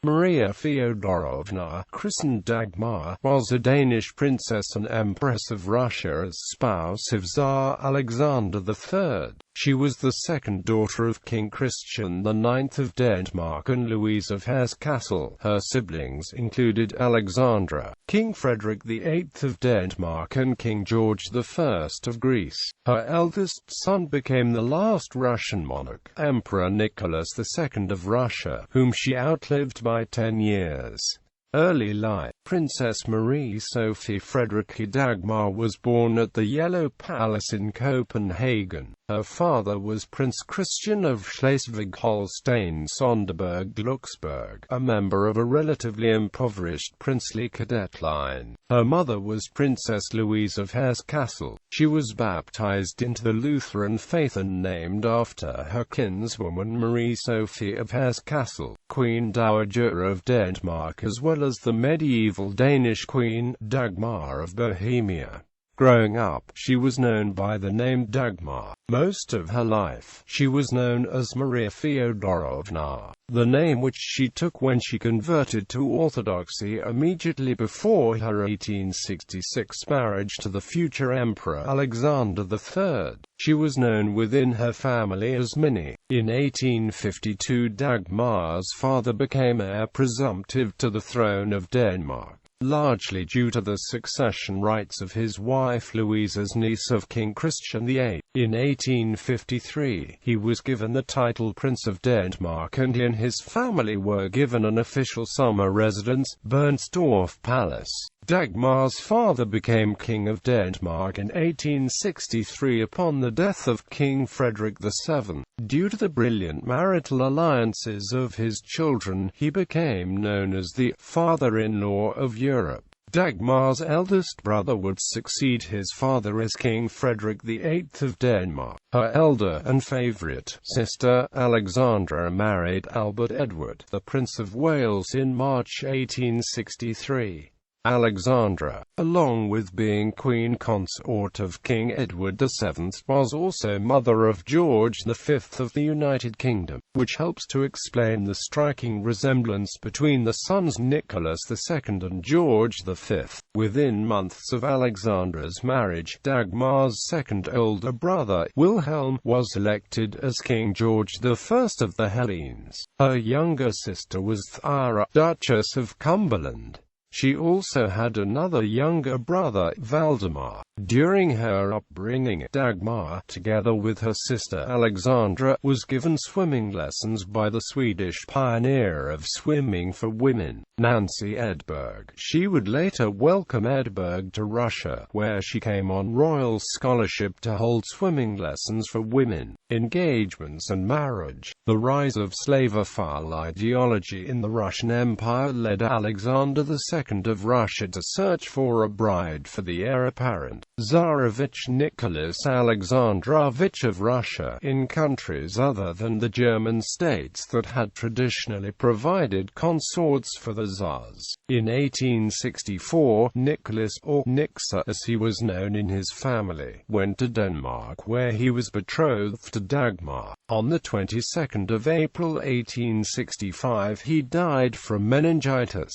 Maria Feodorovna, christened Dagmar, was a Danish princess and Empress of Russia as spouse of Tsar Alexander III. She was the second daughter of King Christian IX of Denmark and Louise of Hesse-Cassel. Her siblings included Alexandra, King Frederick VIII of Denmark and King George I of Greece. Her eldest son became the last Russian monarch, Emperor Nicholas II of Russia, whom she outlived by 10 years. Early life. Princess Marie-Sophie Frederick Dagmar was born at the Yellow Palace in Copenhagen. Her father was Prince Christian of Schleswig-Holstein-Sonderburg-Glücksburg, a member of a relatively impoverished princely cadet line. Her mother was Princess Louise of Hesse-Cassel. She was baptized into the Lutheran faith and named after her kinswoman Marie-Sophie of Hesse-Cassel, Queen Dowager of Denmark, as well as the medieval Danish Queen Dagmar of Bohemia. Growing up, she was known by the name Dagmar. Most of her life, she was known as Maria Feodorovna, the name which she took when she converted to Orthodoxy immediately before her 1866 marriage to the future Emperor Alexander III. She was known within her family as Minnie. In 1852, Dagmar's father became heir presumptive to the throne of Denmark, largely due to the succession rights of his wife Louise as niece of King Christian VIII. In 1853, he was given the title Prince of Denmark and he and his family were given an official summer residence, Bernstorff Palace. Dagmar's father became King of Denmark in 1863 upon the death of King Frederick VII. Due to the brilliant marital alliances of his children, he became known as the father-in-law of Europe. Dagmar's eldest brother would succeed his father as King Frederick VIII of Denmark. Her elder and favourite sister, Alexandra, married Albert Edward, the Prince of Wales, in March 1863. Alexandra, along with being queen consort of King Edward VII, was also mother of George V of the United Kingdom, which helps to explain the striking resemblance between the sons Nicholas II and George V. Within months of Alexandra's marriage, Dagmar's second older brother, Wilhelm, was elected as King George I of the Hellenes. Her younger sister was Thyra, Duchess of Cumberland. She also had another younger brother, Valdemar. During her upbringing, Dagmar, together with her sister Alexandra, was given swimming lessons by the Swedish pioneer of swimming for women, Nancy Edberg. She would later welcome Edberg to Russia, where she came on royal scholarship to hold swimming lessons for women, engagements and marriage. The rise of Slavophile ideology in the Russian Empire led Alexander II of Russia to search for a bride for the heir apparent, Tsarevich Nicholas Alexandrovich of Russia, in countries other than the German states that had traditionally provided consorts for the Tsars. In 1864, Nicholas, or Nixa as he was known in his family, went to Denmark where he was betrothed to Dagmar. On the 22nd of April 1865 he died from meningitis.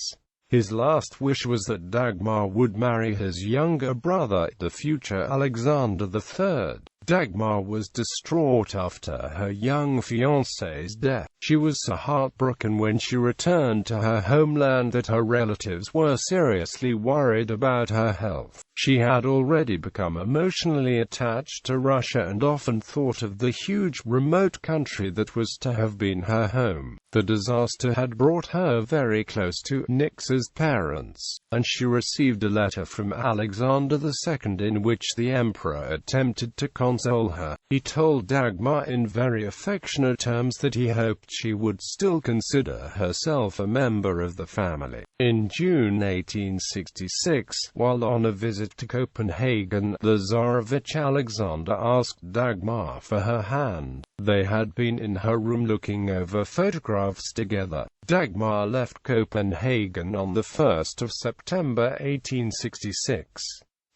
His last wish was that Dagmar would marry his younger brother, the future Alexander III. Dagmar was distraught after her young fiancé's death. She was so heartbroken when she returned to her homeland that her relatives were seriously worried about her health. She had already become emotionally attached to Russia and often thought of the huge, remote country that was to have been her home. The disaster had brought her very close to Nix's parents, and she received a letter from Alexander II in which the emperor attempted to console her. He told Dagmar in very affectionate terms that he hoped she would still consider herself a member of the family. In June 1866, while on a visit to Copenhagen, the Tsarevich Alexander asked Dagmar for her hand. They had been in her room looking over photographs together. Dagmar left Copenhagen on the 1st of September 1866.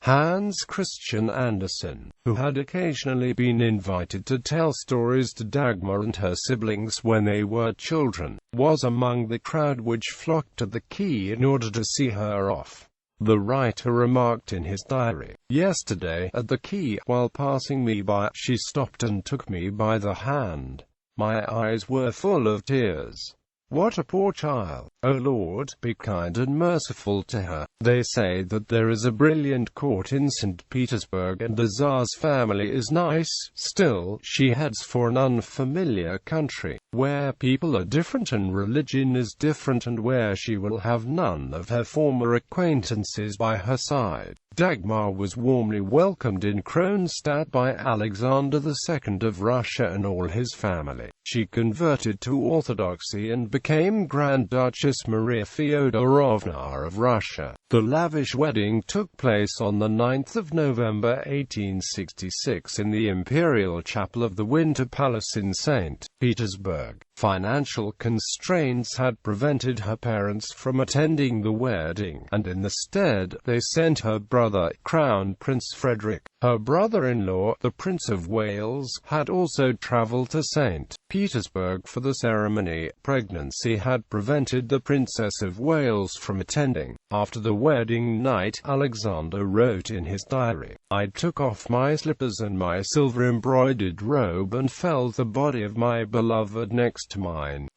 Hans Christian Andersen, who had occasionally been invited to tell stories to Dagmar and her siblings when they were children, was among the crowd which flocked to the quay in order to see her off. The writer remarked in his diary, "Yesterday, at the quay, while passing me by, she stopped and took me by the hand. My eyes were full of tears. What a poor child! O Lord, be kind and merciful to her." They say that there is a brilliant court in St. Petersburg and the Tsar's family is nice. Still, she heads for an unfamiliar country, where people are different and religion is different, and where she will have none of her former acquaintances by her side. Dagmar was warmly welcomed in Kronstadt by Alexander II of Russia and all his family. She converted to Orthodoxy and became Grand Duchess Maria Feodorovna of Russia. The lavish wedding took place on the 9th of November 1866 in the Imperial Chapel of the Winter Palace in St. Petersburg. Financial constraints had prevented her parents from attending the wedding, and in the stead, they sent her brother, Crown Prince Frederick. Her brother-in-law, the Prince of Wales, had also travelled to St. Petersburg for the ceremony. Pregnancy had prevented the Princess of Wales from attending. After the wedding night, Alexander wrote in his diary, "I took off my slippers and my silver-embroidered robe and felt the body of my beloved next to mine.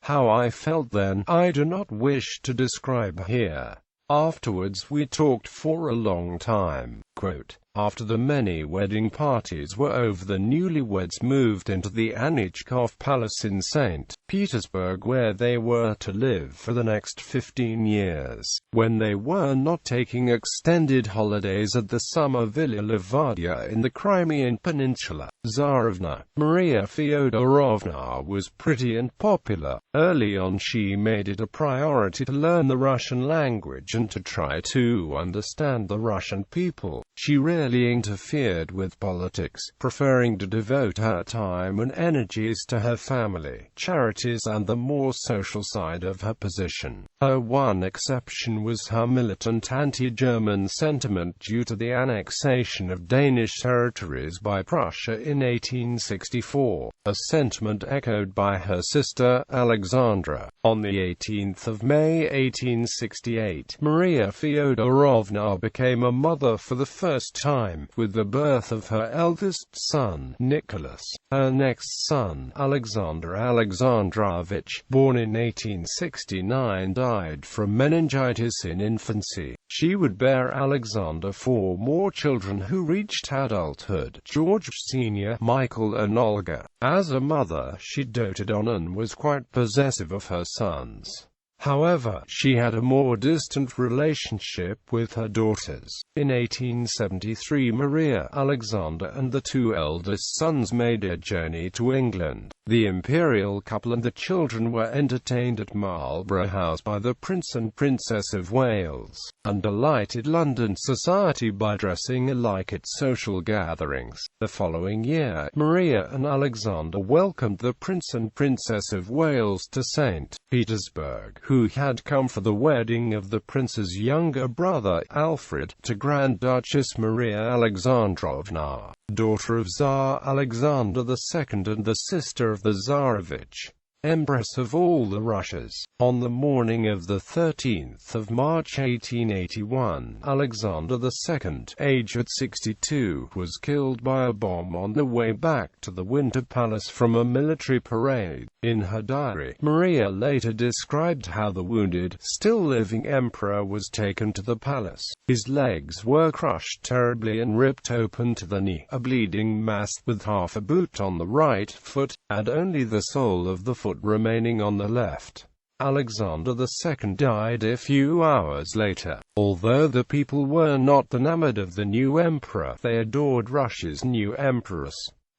How I felt then, I do not wish to describe here. Afterwards we talked for a long time." Quote, "After the many wedding parties were over, the newlyweds moved into the Anichkov Palace in St. Petersburg, where they were to live for the next 15 years. When they were not taking extended holidays at the summer Villa Livadia in the Crimean Peninsula, Tsarevna Maria Feodorovna was pretty and popular. Early on she made it a priority to learn the Russian language and to try to understand the Russian people. She rarely interfered with politics, preferring to devote her time and energies to her family, charities and the more social side of her position. Her one exception was her militant anti-German sentiment due to the annexation of Danish territories by Prussia in 1864, a sentiment echoed by her sister, Alexandra. On the 18th of May 1868, Maria Feodorovna became a mother for the first time, with the birth of her eldest son, Nicholas. Her next son, Alexander Alexandrovich, born in 1869, died from meningitis in infancy. She would bear Alexander 4 more children who reached adulthood: George Sr., Michael and Olga. As a mother, she doted on and was quite possessive of her sons. However, she had a more distant relationship with her daughters. In 1873, Maria Alexander and the 2 eldest sons made a journey to England. The imperial couple and the children were entertained at Marlborough House by the Prince and Princess of Wales, and delighted London society by dressing alike at social gatherings. The following year, Maria and Alexander welcomed the Prince and Princess of Wales to St. Petersburg, who had come for the wedding of the prince's younger brother, Alfred, to Grand Duchess Maria Alexandrovna, daughter of Tsar Alexander II and the sister of the Tsarevich, Empress of all the Russias. On the morning of the 13th of March 1881, Alexander II, aged 62, was killed by a bomb on the way back to the Winter Palace from a military parade. In her diary, Maria later described how the wounded, still living emperor was taken to the palace. His legs were crushed terribly and ripped open to the knee. A bleeding mass with half a boot on the right foot, and only the sole of the foot remaining on the left. Alexander II died a few hours later. Although the people were not enamored of the new emperor, they adored Russia's new empress.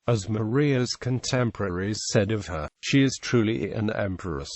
As Maria's contemporaries said of her, "She is truly an empress."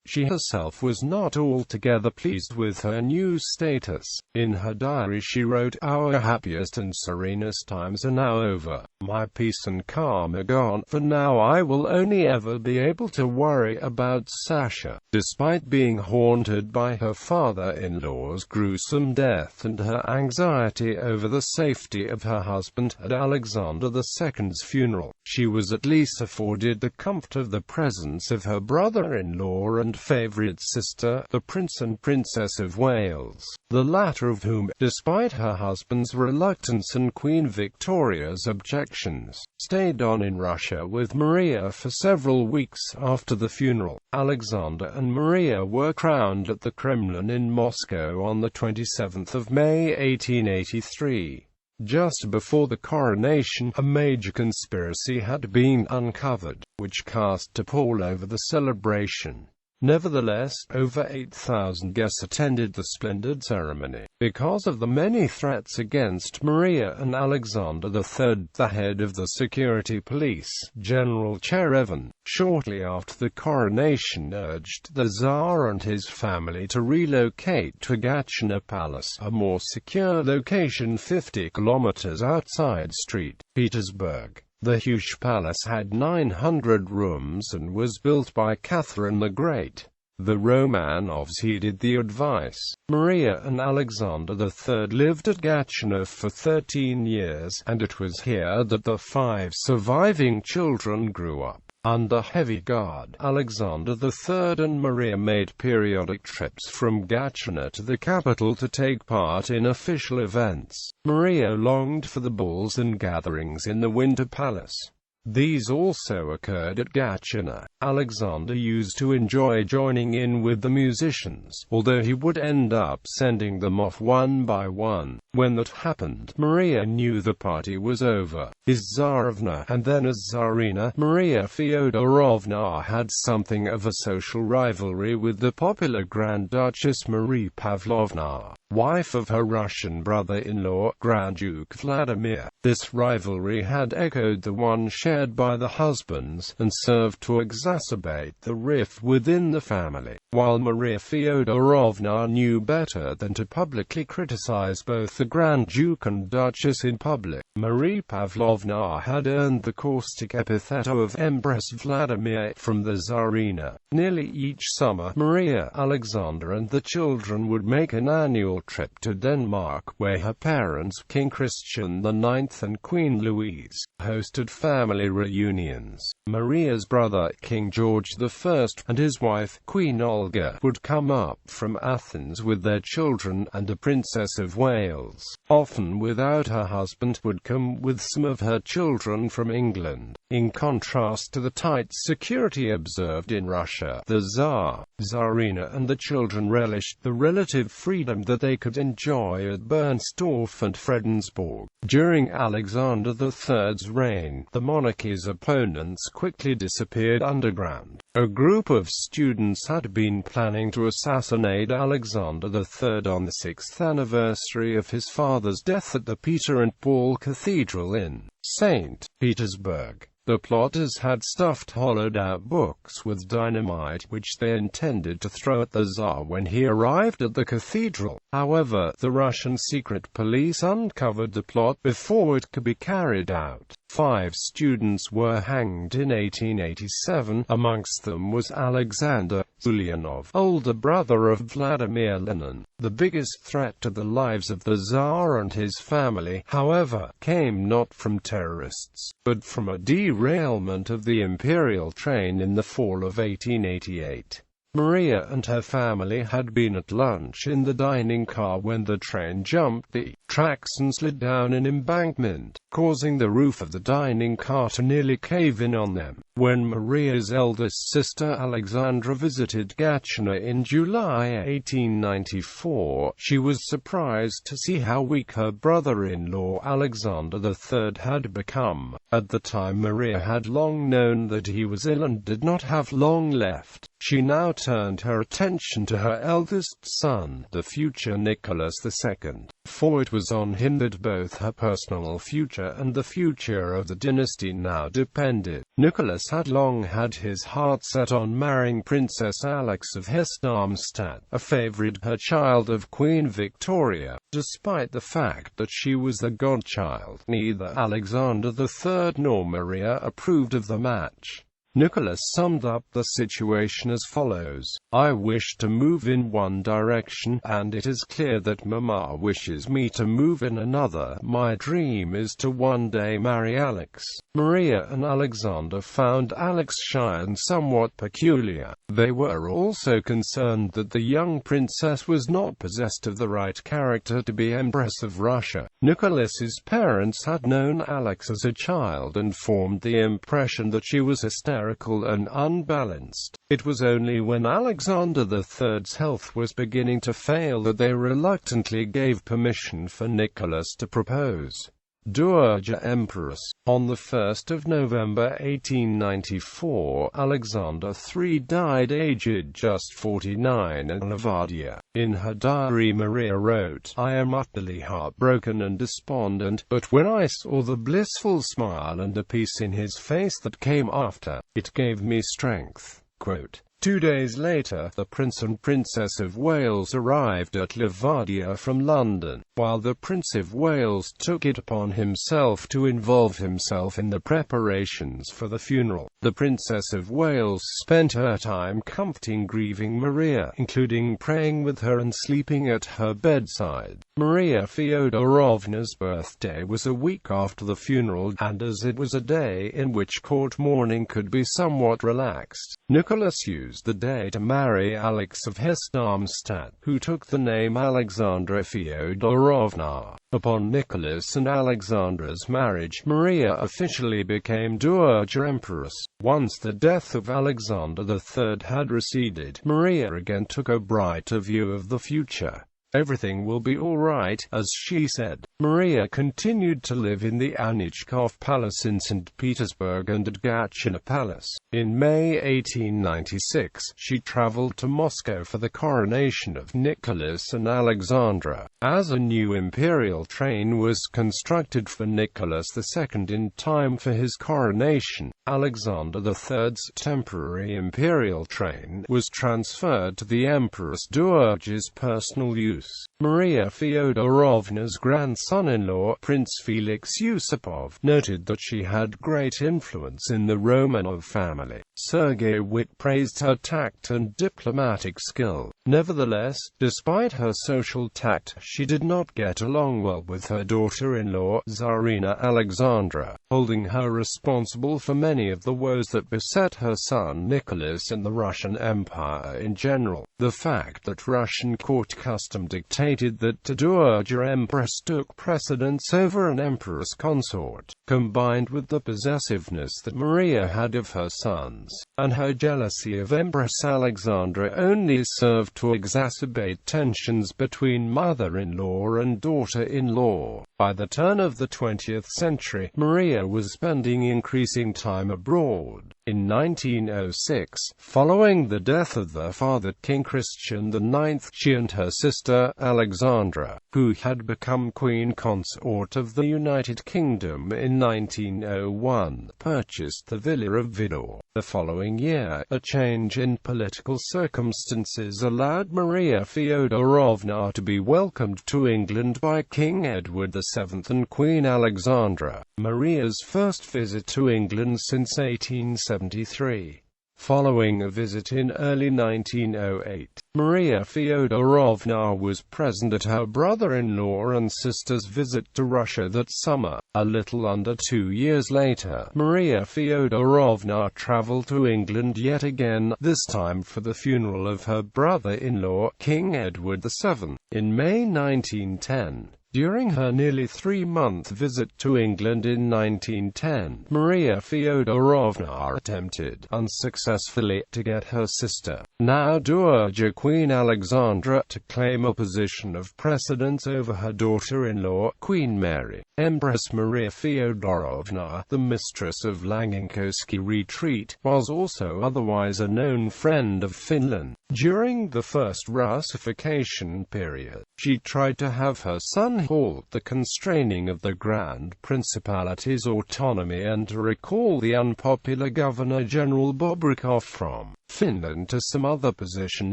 She herself was not altogether pleased with her new status. In her diary she wrote, "Our happiest and serenest times are now over. My peace and calm are gone. For now I will only ever be able to worry about Sasha." Despite being haunted by her father-in-law's gruesome death and her anxiety over the safety of her husband at Alexander II's funeral, she was at least afforded the comfort of the presence of her brother-in-law and favourite sister, the Prince and Princess of Wales, the latter of whom, despite her husband's reluctance and Queen Victoria's objections, stayed on in Russia with Maria for several weeks after the funeral. Alexander and Maria were crowned at the Kremlin in Moscow on the 27th of May 1883. Just before the coronation, a major conspiracy had been uncovered, which cast a pall over the celebration. Nevertheless, over 8,000 guests attended the splendid ceremony. Because of the many threats against Maria and Alexander III, the head of the security police, General Cherevin, shortly after the coronation urged the Tsar and his family to relocate to Gatchina Palace, a more secure location 50 kilometers outside St. Petersburg. The huge palace had 900 rooms and was built by Catherine the Great. The Romanovs heeded the advice. Maria and Alexander III lived at Gatchina for 13 years, and it was here that the 5 surviving children grew up. Under heavy guard, Alexander III and Maria made periodic trips from Gatchina to the capital to take part in official events. Maria longed for the balls and gatherings in the Winter Palace. These also occurred at Gatchina. Alexander used to enjoy joining in with the musicians, although he would end up sending them off one by one. When that happened, Maria knew the party was over. His Tsarovna, and then as Tsarina, Maria Feodorovna had something of a social rivalry with the popular Grand Duchess Marie Pavlovna, wife of her Russian brother-in-law, Grand Duke Vladimir. This rivalry had echoed the one shared by the husbands, and served to exacerbate the rift within the family. While Maria Feodorovna knew better than to publicly criticize both the Grand Duke and Duchess in public, Marie Pavlovna had earned the caustic epithet of Empress Vladimir from the Tsarina. Nearly each summer, Maria, Alexander and the children would make an annual trip to Denmark, where her parents, King Christian IX and Queen Louise, hosted family reunions. Maria's brother, King George I, and his wife, Queen Olga, would come up from Athens with their children, and a Princess of Wales, often without her husband, would come with some of her children from England. In contrast to the tight security observed in Russia, the Tsar, Tsarina and the children relished the relative freedom that they could enjoy at Bernstorff and Fredensborg. During Alexander III's reign, the monarchy's opponents quickly disappeared underground. A group of students had been planning to assassinate Alexander III on the 6th anniversary of his father's death at the Peter and Paul Cathedral in St. Petersburg. The plotters had stuffed hollowed-out books with dynamite, which they intended to throw at the Tsar when he arrived at the cathedral. However, the Russian secret police uncovered the plot before it could be carried out. 5 students were hanged in 1887, amongst them was Alexander Ulyanov, older brother of Vladimir Lenin. The biggest threat to the lives of the Tsar and his family, however, came not from terrorists, but from a derailment of the imperial train in the fall of 1888. Maria and her family had been at lunch in the dining car when the train jumped the tracks and slid down an embankment, causing the roof of the dining car to nearly cave in on them. When Maria's eldest sister Alexandra visited Gatchina in July 1894, she was surprised to see how weak her brother-in-law Alexander III had become. At the time, Maria had long known that he was ill and did not have long left. She now turned her attention to her eldest son, the future Nicholas II, for it was on him that both her personal future and the future of the dynasty now depended. Nicholas had long had his heart set on marrying Princess Alex of Hesse-Darmstadt, a favorite her child of Queen Victoria. Despite the fact that she was the godchild, neither Alexander III nor Maria approved of the match. Nicholas summed up the situation as follows: "I wish to move in one direction, and it is clear that Mama wishes me to move in another. My dream is to one day marry Alex." Maria and Alexander found Alex's shine somewhat peculiar. They were also concerned that the young princess was not possessed of the right character to be Empress of Russia. Nicholas's parents had known Alex as a child and formed the impression that she was hysterical and unbalanced. It was only when Alexander III's health was beginning to fail that they reluctantly gave permission for Nicholas to propose. Dowager Empress. On the 1st of November 1894, Alexander III died aged just 49 in Levadia. In her diary Maria wrote, "I am utterly heartbroken and despondent, but when I saw the blissful smile and the peace in his face that came after, it gave me strength." Quote, 2 days later, the Prince and Princess of Wales arrived at Levadia from London, while the Prince of Wales took it upon himself to involve himself in the preparations for the funeral. The Princess of Wales spent her time comforting grieving Maria, including praying with her and sleeping at her bedside. Maria Feodorovna's birthday was a week after the funeral, and as it was a day in which court mourning could be somewhat relaxed, Nicholas used the day to marry Alex of Hesse-Darmstadt, who took the name Alexandra Feodorovna. Upon Nicholas and Alexandra's marriage, Maria officially became Dowager Empress. Once the death of Alexander III had receded, Maria again took a brighter view of the future. "Everything will be all right," as she said. Maria continued to live in the Anichkov Palace in St. Petersburg and at Gatchina Palace. In May 1896, she traveled to Moscow for the coronation of Nicholas and Alexandra. As a new imperial train was constructed for Nicholas II in time for his coronation, Alexander III's temporary imperial train was transferred to the Empress Dowager's personal use. Maria Feodorovna's grandson-in-law, Prince Felix Yusupov, noted that she had great influence in the Romanov family. Sergey Witt praised her tact and diplomatic skill. Nevertheless, despite her social tact, she did not get along well with her daughter-in-law, Tsarina Alexandra, holding her responsible for many of the woes that beset her son Nicholas and the Russian Empire in general. The fact that Russian court custom dictated that the Dowager Empress took precedence over an empress consort, combined with the possessiveness that Maria had of her sons, and her jealousy of Empress Alexandra, only served to exacerbate tensions between mother-in-law and daughter-in-law. By the turn of the 20th century, Maria was spending increasing time abroad. In 1906, following the death of their father King Christian IX, she and her sister, Alexandra, who had become Queen Consort of the United Kingdom in 1901, purchased the Villa of Vidor. The following year, a change in political circumstances allowed Maria Feodorovna to be welcomed to England by King Edward VII and Queen Alexandra, Maria's first visit to England since 1873. Following a visit in early 1908, Maria Feodorovna was present at her brother-in-law and sister's visit to Russia that summer. A little under 2 years later, Maria Feodorovna traveled to England yet again, this time for the funeral of her brother-in-law, King Edward VII. In May 1910, during her nearly 3-month visit to England in 1910, Maria Feodorovna attempted, unsuccessfully, to get her sister, now Dowager Queen Alexandra, to claim a position of precedence over her daughter-in-law, Queen Mary. Empress Maria Feodorovna, the mistress of Langenkoski Retreat, was also otherwise a known friend of Finland. During the first Russification period, she tried to have her son halt the constraining of the Grand Principality's autonomy and to recall the unpopular Governor-General Bobrikov from Finland to some other position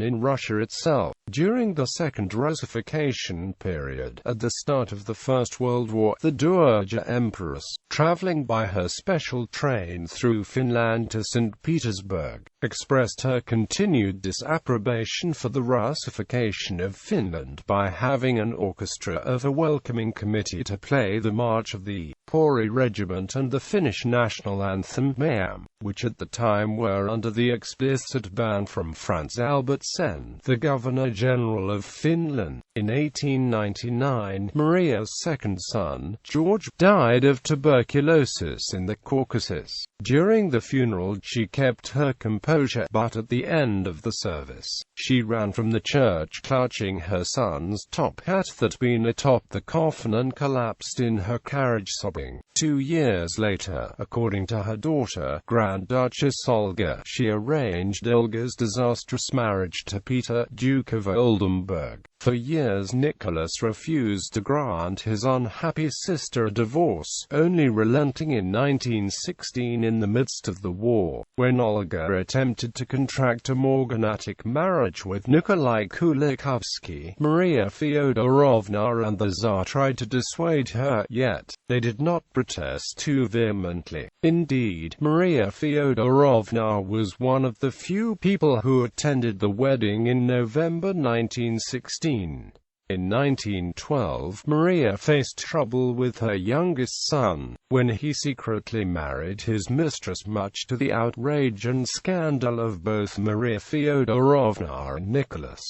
in Russia itself. During the Second Russification period, at the start of the First World War, the Dowager Empress, traveling by her special train through Finland to St. Petersburg, expressed her continued disapprobation for the Russification of Finland by having an orchestra of a welcoming committee to play the March of the Pori Regiment and the Finnish national anthem Mayam, which at the time were under the explicit ban from Franz Albertsen, the Governor-General of Finland. In 1899, Maria's second son, George, died of tuberculosis in the Caucasus. During the funeral she kept her composure, but at the end of the service, she ran from the church clutching her son's top hat that had been atop the coffin and collapsed in her carriage sobbing. 2 years later, according to her daughter, Grand Duchess Olga, she arranged Olga's disastrous marriage to Peter, Duke of Oldenburg. For years Nicholas refused to grant his unhappy sister a divorce, only relenting in 1916 in the midst of the war, when Olga attempted to contract a morganatic marriage with Nikolai Kulikovsky. Maria Feodorovna and the Tsar tried to dissuade her, yet they did not protest too vehemently. Indeed, Maria Feodorovna was one of the few people who attended the wedding in November 1916. In 1912, Maria faced trouble with her youngest son, when he secretly married his mistress, much to the outrage and scandal of both Maria Feodorovna and Nicholas.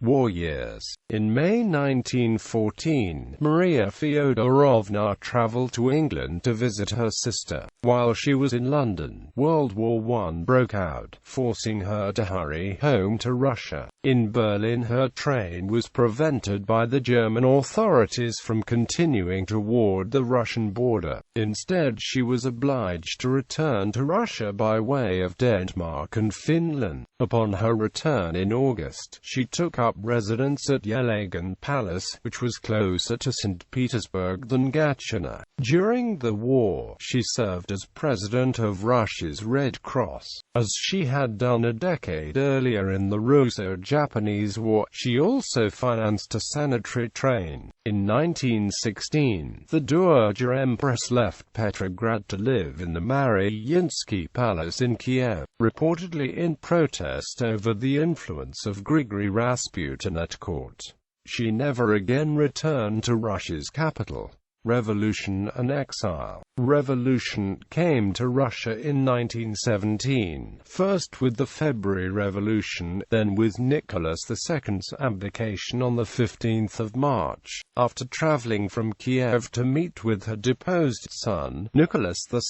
War years. In May 1914, Maria Feodorovna traveled to England to visit her sister. While she was in London, World War I broke out, forcing her to hurry home to Russia. In Berlin, her train was prevented by the German authorities from continuing toward the Russian border. Instead, she was obliged to return to Russia by way of Denmark and Finland. Upon her return in August, she took up residence at Yelagan Palace, which was closer to St. Petersburg than Gatchina. During the war, she served as president of Russia's Red Cross. As she had done a decade earlier in the Russo-Japanese War, she also financed a sanitary train. In 1916, the Dowager Empress left Petrograd to live in the Maryinsky Palace in Kiev, reportedly in protest over the influence of Grigory Rasputin at court. She never again returned to Russia's capital. Revolution and exile. Revolution came to Russia in 1917, first with the February Revolution, then with Nicholas II's abdication on the 15th of March. After traveling from Kiev to meet with her deposed son, Nicholas II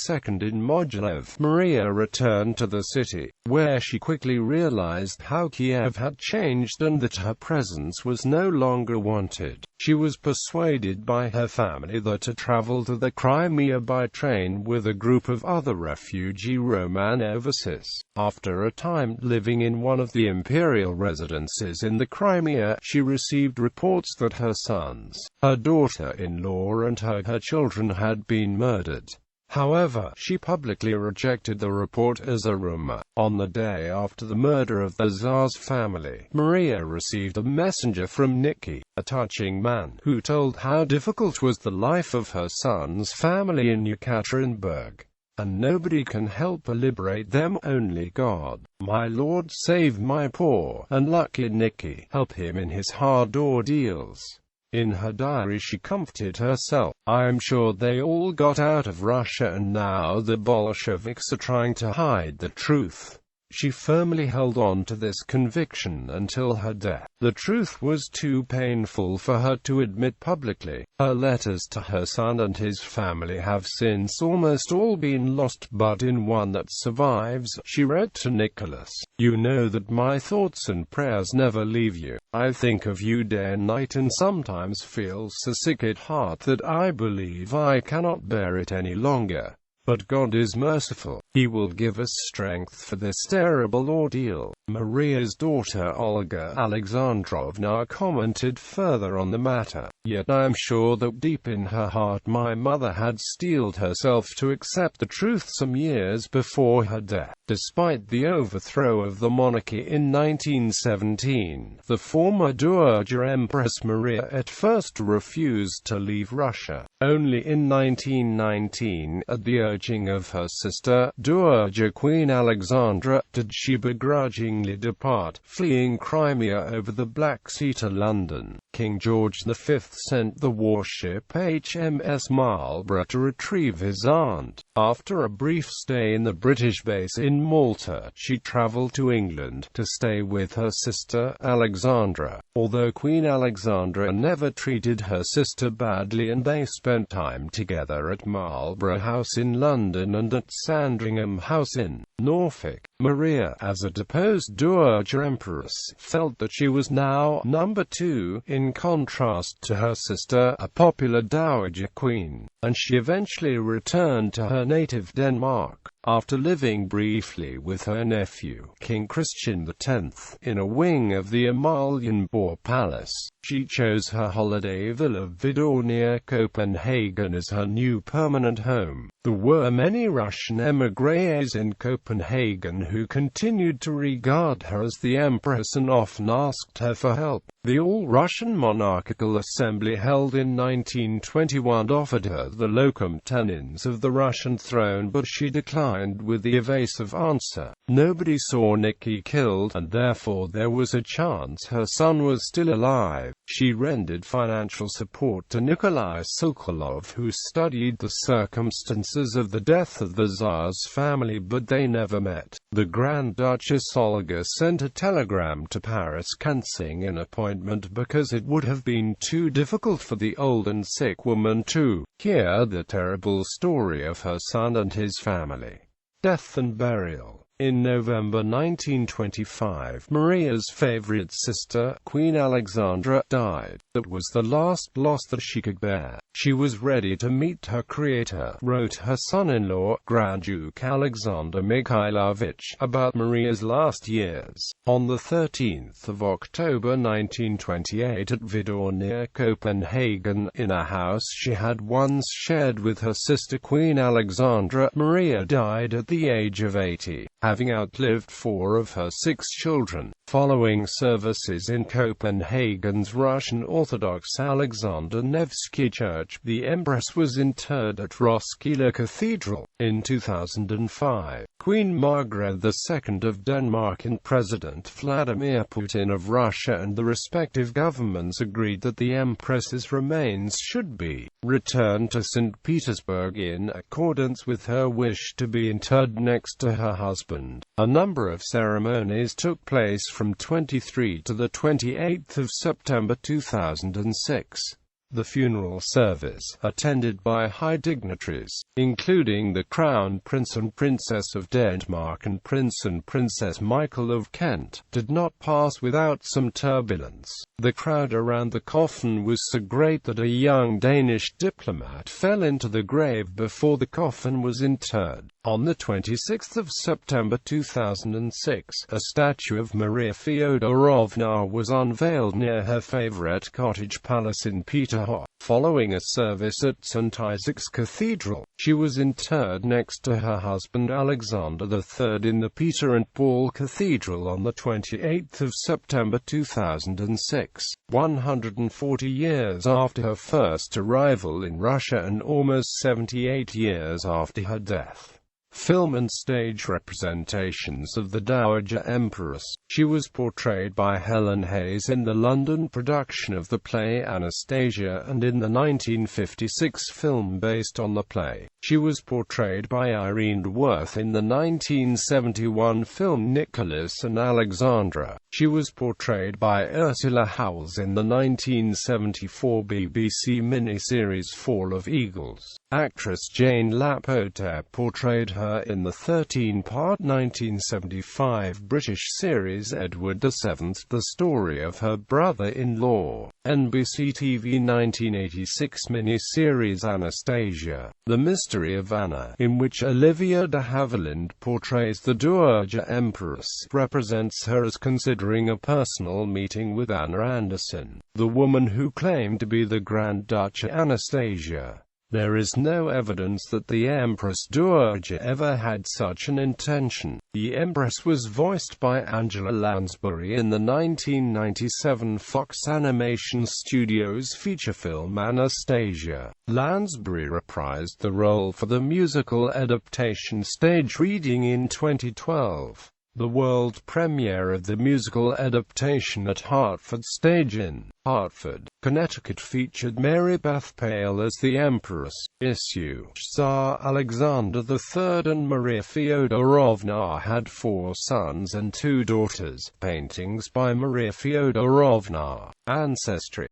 in Mogilev, Maria returned to the city, where she quickly realized how Kiev had changed and that her presence was no longer wanted. She was persuaded by her family to travel to the Crimea by train with a group of other refugee Romanovs. After a time living in one of the imperial residences in the Crimea, she received reports that her sons, her daughter-in-law and her children had been murdered. However, she publicly rejected the report as a rumor. On the day after the murder of the Tsar's family, Maria received a messenger from Nicky, a touching man, who told how difficult was the life of her son's family in Yekaterinburg. And nobody can help but liberate them, only God. My Lord, save my poor, unlucky Nicky, help him in his hard ordeals. In her diary she comforted herself, I am sure they all got out of Russia and now the Bolsheviks are trying to hide the truth. She firmly held on to this conviction until her death. The truth was too painful for her to admit publicly. Her letters to her son and his family have since almost all been lost, but in one that survives, she wrote to Nicholas, You know that my thoughts and prayers never leave you. I think of you day and night and sometimes feel so sick at heart that I believe I cannot bear it any longer. but God is merciful. He will give us strength for this terrible ordeal. Maria's daughter Olga Alexandrovna commented further on the matter. Yet I am sure that deep in her heart my mother had steeled herself to accept the truth some years before her death. Despite the overthrow of the monarchy in 1917, the former Dowager Empress Maria at first refused to leave Russia. Only in 1919, at the urging of her sister, Dowager Queen Alexandra, did she begrudgingly depart, fleeing Crimea over the Black Sea to London. King George V sent the warship HMS Marlborough to retrieve his aunt. After a brief stay in the British base in Malta, she travelled to England to stay with her sister, Alexandra. Although Queen Alexandra never treated her sister badly and they spent time together at Marlborough House in London and at Sandringham House in Norfolk, Maria, as a deposed Dowager Empress, felt that she was now number two, in contrast to her sister, a popular Dowager Queen, and she eventually returned to her native Denmark. After living briefly with her nephew, King Christian X, in a wing of the Amalienborg Palace, she chose her holiday villa Vidor near Copenhagen as her new permanent home. There were many Russian émigrés in Copenhagen who continued to regard her as the Empress and often asked her for help. The All-Russian Monarchical Assembly held in 1921 offered her the locum tenens of the Russian throne, but she declined with the evasive answer, "Nobody saw Nikki killed, and therefore there was a chance her son was still alive." She rendered financial support to Nikolai Sokolov, who studied the circumstances of the death of the Tsar's family, but they never met. The Grand Duchess Olga sent a telegram to Paris cancelling an appointment because it would have been too difficult for the old and sick woman to hear the terrible story of her son and his family. Death and burial. In November 1925, Maria's favorite sister, Queen Alexandra, died. That was the last loss that she could bear. She was ready to meet her creator, wrote her son-in-law, Grand Duke Alexander Mikhailovich, about Maria's last years. On the 13th of October 1928 at Vidor near Copenhagen, in a house she had once shared with her sister Queen Alexandra, Maria died at the age of 80. Having outlived 4 of her 6 children. Following services in Copenhagen's Russian Orthodox Alexander Nevsky Church, the Empress was interred at Roskilde Cathedral. In 2005, Queen Margaret II of Denmark and President Vladimir Putin of Russia and the respective governments agreed that the Empress's remains should be returned to St. Petersburg in accordance with her wish to be interred next to her husband. A number of ceremonies took place from 23 to the 28th of September 2006. The funeral service, attended by high dignitaries, including the Crown Prince and Princess of Denmark and Prince and Princess Michael of Kent, did not pass without some turbulence. The crowd around the coffin was so great that a young Danish diplomat fell into the grave before the coffin was interred. On the 26th of September 2006, a statue of Maria Feodorovna was unveiled near her favorite cottage palace in Peterhof. Following a service at St. Isaac's Cathedral, she was interred next to her husband Alexander III in the Peter and Paul Cathedral on the 28th of September 2006, 140 years after her first arrival in Russia and almost 78 years after her death. Film and stage representations of the Dowager Empress. She was portrayed by Helen Hayes in the London production of the play Anastasia and in the 1956 film based on the play. She was portrayed by Irene Worth in the 1971 film Nicholas and Alexandra. She was portrayed by Ursula Howells in the 1974 BBC miniseries Fall of Eagles. Actress Jane Lapote portrayed her in the 13-part 1975 British series plays Edward VII, the story of her brother-in-law. NBC TV 1986 miniseries Anastasia, The Mystery of Anna, in which Olivia de Havilland portrays the Dowager Empress, represents her as considering a personal meeting with Anna Anderson, the woman who claimed to be the Grand Duchess Anastasia. There is no evidence that the Empress Dowager ever had such an intention. The Empress was voiced by Angela Lansbury in the 1997 Fox Animation Studios feature film Anastasia. Lansbury reprised the role for the musical adaptation stage reading in 2012. The world premiere of the musical adaptation at Hartford Stage in Hartford, Connecticut featured Mary Beth Pale as the Empress. Issue: Tsar Alexander III and Maria Feodorovna had 4 sons and 2 daughters. Paintings by Maria Feodorovna. Ancestry.